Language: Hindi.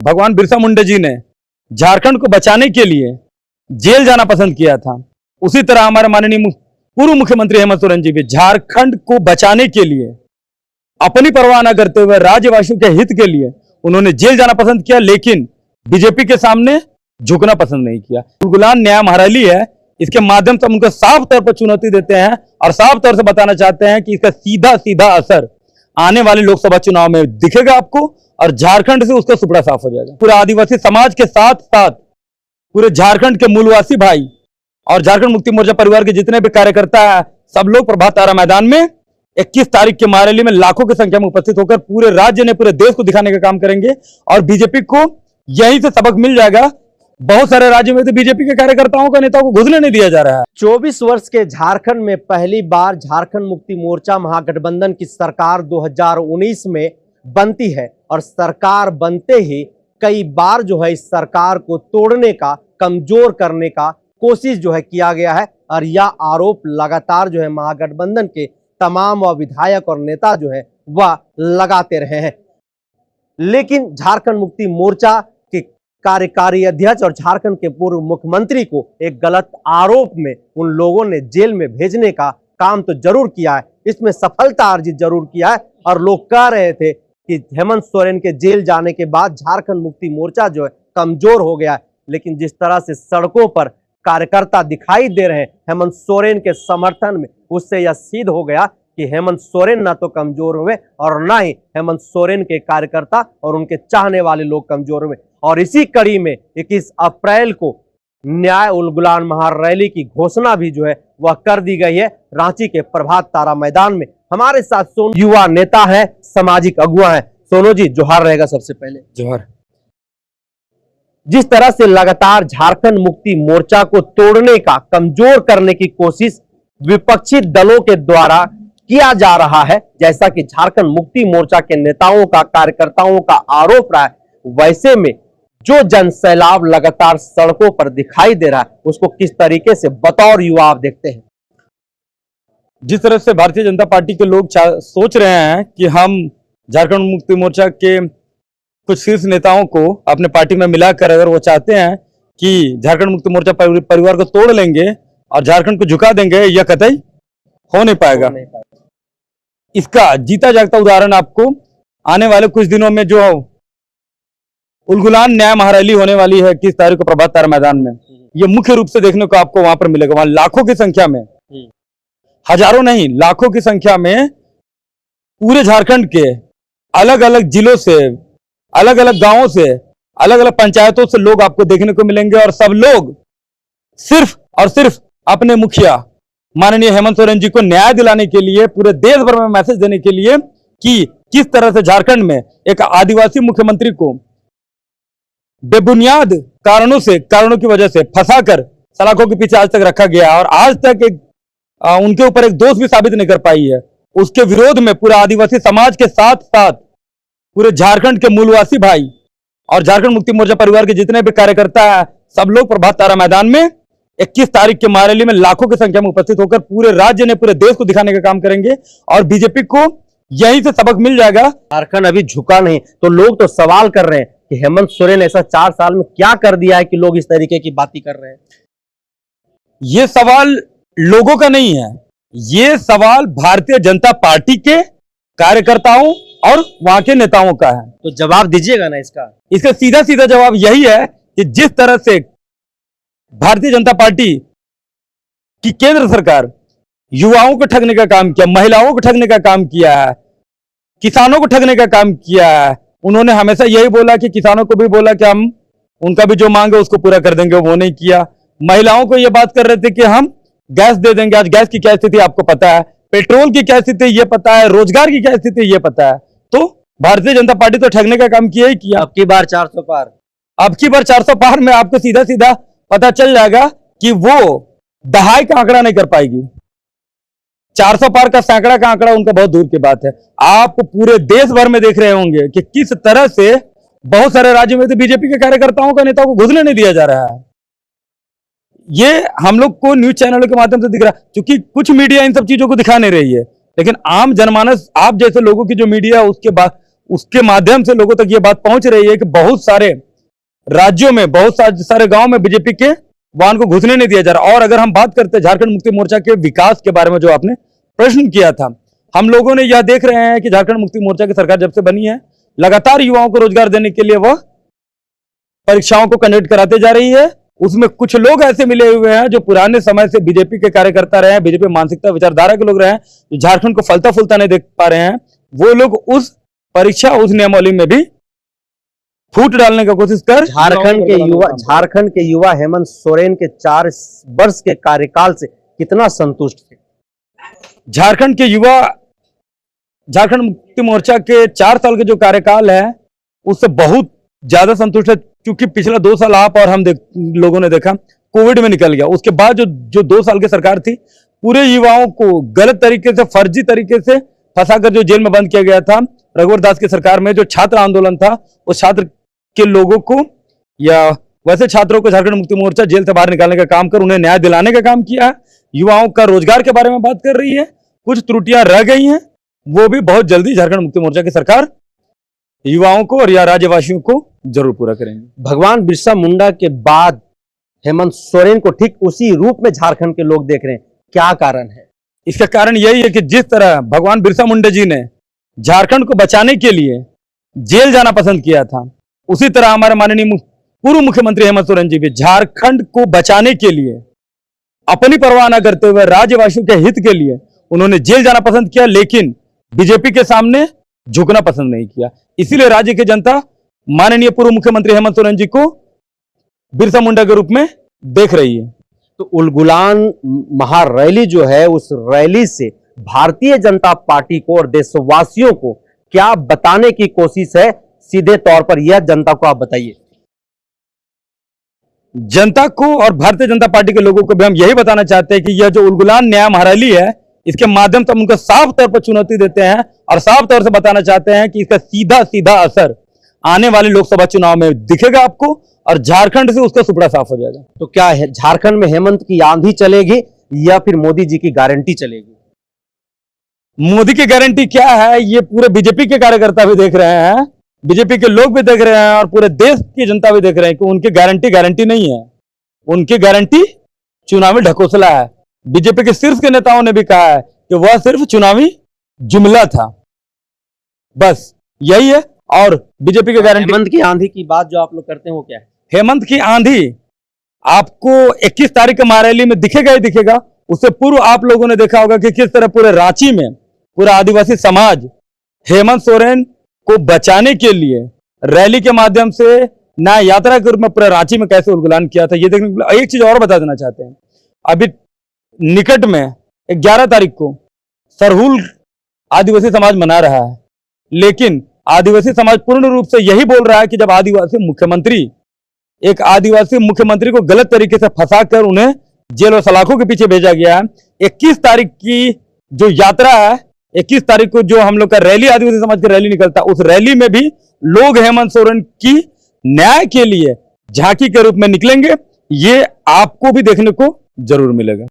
भगवान बिरसा मुंडा जी ने झारखंड को बचाने के लिए जेल जाना पसंद किया था, उसी तरह हमारे माननीय पूर्व मुख्यमंत्री हेमंत सोरेन जी भी झारखंड को बचाने के लिए अपनी परवाह न करते हुए राज्यवासियों के हित के लिए उन्होंने जेल जाना पसंद किया, लेकिन बीजेपी के सामने झुकना पसंद नहीं किया। उलगुलान न्याय महारैली है, इसके माध्यम से हम उनको साफ तौर पर चुनौती देते हैं और साफ तौर से बताना चाहते हैं कि इसका सीधा सीधा असर आने वाले लोकसभा चुनाव में दिखेगा आपको और झारखंड से उसका सुपड़ा साफ हो जाएगा। पूरा आदिवासी समाज के साथ साथ पूरे झारखंड के मूलवासी भाई और झारखंड मुक्ति मोर्चा परिवार के जितने भी कार्यकर्ता हैं, सब लोग प्रभात तारा मैदान में 21 तारीख के महारैली में लाखों की संख्या में उपस्थित होकर पूरे राज्य ने पूरे देश को दिखाने का काम करेंगे और बीजेपी को यहीं से सबक मिल जाएगा। बहुत सारे राज्यों में तो बीजेपी के कार्यकर्ताओं का नेताओं को घुसने नहीं दिया जा रहा है। 24 वर्ष के झारखंड में पहली बार झारखंड मुक्ति मोर्चा महागठबंधन की सरकार 2019 में बनती है और सरकार बनते ही कई बार जो है इस सरकार को तोड़ने का, कमजोर करने का कोशिश जो है किया गया है और यह आरोप लगातार जो है महागठबंधन के तमाम विधायक और नेता जो है वह लगाते रहे हैं। लेकिन झारखंड मुक्ति मोर्चा के कार्यकारी अध्यक्ष और झारखंड के पूर्व मुख्यमंत्री को एक गलत आरोप में उन लोगों ने जेल में भेजने का काम तो जरूर किया है, इसमें सफलता अर्जित जरूर किया है और लोग कह रहे थे कि हेमंत सोरेन के जेल जाने के बाद झारखंड मुक्ति मोर्चा जो है कमजोर हो गया है। लेकिन जिस तरह से सड़कों पर कार्यकर्ता दिखाई दे रहे हैं हेमंत सोरेन के समर्थन में, उससे यह सिद्ध हो गया कि हेमंत सोरेन ना तो कमजोर हुए और ना ही हेमंत सोरेन के कार्यकर्ता और उनके चाहने वाले लोग कमजोर हुए। और इसी कड़ी में 21 अप्रैल को न्याय उलगुलान महारैली की घोषणा भी जो है वह कर दी गई है रांची के प्रभात तारा मैदान में। हमारे साथ सोनू युवा नेता है, सामाजिक अगुआ है। सोनू जी जोहार रहेगा सबसे पहले। जोहार। जिस तरह से लगातार झारखंड मुक्ति मोर्चा को तोड़ने का, कमजोर करने की कोशिश विपक्षी दलों के द्वारा किया जा रहा है, जैसा कि झारखंड मुक्ति मोर्चा के नेताओं का, कार्यकर्ताओं का आरोप रहा है, वैसे में जो जन सैलाब लगातार सड़कों पर दिखाई दे रहा है उसको किस तरीके से बतौर युवा आप देखते हैं? जिस तरह से भारतीय जनता पार्टी के लोग सोच रहे हैं कि हम झारखंड मुक्ति मोर्चा के कुछ शीर्ष नेताओं को अपने पार्टी में मिलाकर अगर वो चाहते हैं कि झारखंड मुक्ति मोर्चा परिवार को तोड़ लेंगे और झारखंड को झुका देंगे, यह कतई हो नहीं पाएगा। इसका जीता जागता उदाहरण आपको आने वाले कुछ दिनों में जो उलगुलान न्याय महारैली होने वाली है 21 तारीख को प्रभात तारा मैदान में, ये मुख्य रूप से देखने को आपको वहां पर मिलेगा। वहां लाखों की संख्या में, हजारों नहीं लाखों की संख्या में पूरे झारखंड के अलग अलग जिलों से, अलग अलग गांवों से, अलग अलग पंचायतों से लोग आपको देखने को मिलेंगे और सब लोग सिर्फ और सिर्फ अपने मुखिया माननीय हेमंत सोरेन जी को न्याय दिलाने के लिए, पूरे देश भर में मैसेज देने के लिए कि किस तरह से झारखंड में एक आदिवासी मुख्यमंत्री को बेबुनियाद कारणों की वजह से फंसाकर सलाखों के पीछे आज तक रखा गया और आज तक उनके ऊपर एक दोष भी साबित नहीं कर पाई है। उसके विरोध में पूरा आदिवासी समाज के साथ साथ पूरे झारखंड के मूलवासी भाई और झारखंड मुक्ति मोर्चा परिवार के जितने भी कार्यकर्ता हैं, सब लोग प्रभात तारा मैदान में 21 तारीख के महारैली में लाखों की संख्या में उपस्थित होकर पूरे राज्य ने, पूरे देश को दिखाने का काम करेंगे और बीजेपी को यहीं से सबक मिल जाएगा। झारखंड अभी झुका नहीं तो लोग तो सवाल कर रहे हैं कि हेमंत सोरेन ऐसा 4 साल में क्या कर दिया है कि लोग इस तरीके की बातें कर रहे हैं। ये सवाल लोगों का नहीं है, ये सवाल भारतीय जनता पार्टी के कार्यकर्ताओं और वहां के नेताओं का है। तो जवाब दीजिएगा ना इसका सीधा सीधा जवाब यही है कि जिस तरह से भारतीय जनता पार्टी की केंद्र सरकार युवाओं को ठगने का काम किया, महिलाओं को ठगने का काम किया है, किसानों को ठगने का काम किया है, उन्होंने हमेशा यही बोला कि किसानों को भी बोला कि हम उनका भी जो मांग है उसको पूरा कर देंगे, वो नहीं किया। महिलाओं को ये बात कर रहे थे कि हम गैस दे देंगे, आज गैस की क्या स्थिति आपको पता है, पेट्रोल की क्या स्थिति ये पता है, रोजगार की क्या स्थिति ये पता है। तो भारतीय जनता पार्टी तो ठगने का काम किया ही किया। अब की बार 400 पार, अब की बार 400 पार में आपको सीधा सीधा पता चल जाएगा कि वो दहाई का आंकड़ा नहीं कर पाएगी। 400 पार का सैकड़ा का आंकड़ा उनका बहुत दूर की बात है। आप पूरे देश भर में देख रहे होंगे कि किस तरह से बहुत सारे राज्यों में तो बीजेपी के कार्यकर्ताओं का, नेताओं को घुसने नहीं दिया जा रहा है। ये हम लोग को न्यूज चैनलों के माध्यम से दिख रहा है, क्योंकि कुछ मीडिया इन सब चीजों को दिखा नहीं रही है, लेकिन आम जनमानस, आप जैसे लोगों की जो मीडिया उसके बाद उसके माध्यम से लोगों तक ये बात पहुंच रही है कि बहुत सारे राज्यों में, बहुत सारे गांव में बीजेपी के वाहन को घुसने नहीं दिया जा रहा। और अगर हम बात करते हैं झारखंड मुक्ति मोर्चा के विकास के बारे में, जो आपने प्रश्न किया था, हम लोगों ने यह देख रहे हैं कि झारखंड मुक्ति मोर्चा की सरकार जब से बनी है, लगातार युवाओं को रोजगार देने के लिए वह परीक्षाओं को कंडक्ट कराते जा रही है। उसमें कुछ लोग ऐसे मिले हुए हैं जो पुराने समय से बीजेपी के कार्यकर्ता रहे हैं, बीजेपी मानसिकता विचारधारा के लोग रहे हैं, जो झारखंड को फलता फूलता नहीं देख पा रहे हैं, वो लोग उस परीक्षा, उस नियमावली में भी फूट डालने का कोशिश कर झारखंड के युवा हेमंत सोरेन के 4 वर्ष के कार्यकाल से कितना संतुष्ट थे? झारखंड के युवा झारखंड मुक्ति मोर्चा के 4 साल के जो कार्यकाल है उससे बहुत ज्यादा संतुष्ट है, क्योंकि पिछला 2 साल आप और हम लोगों ने देखा कोविड में निकल गया। उसके बाद जो 2 साल की सरकार थी, पूरे युवाओं को गलत तरीके से, फर्जी तरीके से फंसाकर जो जेल में बंद किया गया था। रघुवर दास की सरकार में जो छात्र आंदोलन था, उस छात्र के लोगों को या वैसे छात्रों को झारखंड मुक्ति मोर्चा जेल से बाहर निकालने का काम कर उन्हें न्याय दिलाने का काम किया है। युवाओं का रोजगार के बारे में बात कर रही है, कुछ त्रुटियां रह गई हैं, वो भी बहुत जल्दी झारखंड मुक्ति मोर्चा की सरकार युवाओं को और या राज्यवासियों को जरूर पूरा करेंगे। भगवान बिरसा मुंडा के बाद हेमंत सोरेन को ठीक उसी रूप में झारखंड के लोग देख रहे हैं, क्या कारण है? इसका कारण यही है कि जिस तरह भगवान बिरसा मुंडा जी ने झारखंड को बचाने के लिए जेल जाना पसंद किया था, उसी तरह हमारे माननीय पूर्व मुख्यमंत्री हेमंत सोरेन जी भी झारखंड को बचाने के लिए अपनी परवाह न करते हुए राज्यवासियों के हित के लिए उन्होंने जेल जाना पसंद किया, लेकिन बीजेपी के सामने झुकना पसंद नहीं किया। इसीलिए राज्य की जनता माननीय पूर्व मुख्यमंत्री हेमंत सोरेन जी को बिरसा मुंडा के रूप में देख रही है। तो उलगुलान महारैली जो है, उस रैली से भारतीय जनता पार्टी को और देशवासियों को क्या बताने की कोशिश है? सीधे तौर पर यह जनता को आप बताइए। जनता को और भारतीय जनता पार्टी के लोगों को भी हम यही बताना चाहते हैं कि यह जो उलगुलान न्याय महारैली है, इसके माध्यम से हम उनको साफ तौर पर चुनौती देते हैं और साफ तौर से बताना चाहते हैं कि इसका सीधा सीधा असर आने वाले लोकसभा चुनाव में दिखेगा आपको, और झारखंड से उसका सुपड़ा साफ हो जाएगा। तो क्या है, झारखंड में हेमंत की आंधी चलेगी या फिर मोदी जी की गारंटी चलेगी? मोदी की गारंटी क्या है, ये पूरे बीजेपी के कार्यकर्ता भी देख रहे हैं, बीजेपी के लोग भी देख रहे हैं और पूरे देश की जनता भी देख रहे हैं कि उनकी गारंटी नहीं है, उनकी गारंटी चुनावी ढकोसला है। बीजेपी के शीर्ष के नेताओं ने भी कहा है कि वह सिर्फ चुनावी जुमला था, बस यही है। और बीजेपी की गारंटी, हेमंत की आंधी की बात जो आप लोग करते हैं वो क्या है? हेमंत की आंधी आपको 21 तारीख के महारैली में दिखेगा ही दिखेगा। उससे पूर्व आप लोगों ने देखा होगा कि किस तरह पूरे रांची में पूरा आदिवासी समाज हेमंत सोरेन को बचाने के लिए रैली के माध्यम से न्याय यात्रा के रूप में पूरे रांची में कैसे उलगुलान किया था, ये देखने के लिए। एक चीज और बता देना चाहते हैं, अभी निकट में 11 तारीख को सरहुल आदिवासी समाज मना रहा है, लेकिन आदिवासी समाज पूर्ण रूप से यही बोल रहा है कि जब एक आदिवासी मुख्यमंत्री को गलत तरीके से फंसाकर उन्हें जेल और सलाखों के पीछे भेजा गया है। 21 तारीख की जो यात्रा है, 21 तारीख को जो हम लोग का रैली, आदिवासी समाज की रैली निकलता है, उस रैली में भी लोग हेमंत सोरेन की न्याय के लिए झांकी के रूप में निकलेंगे। ये आपको भी देखने को जरूर मिलेगा।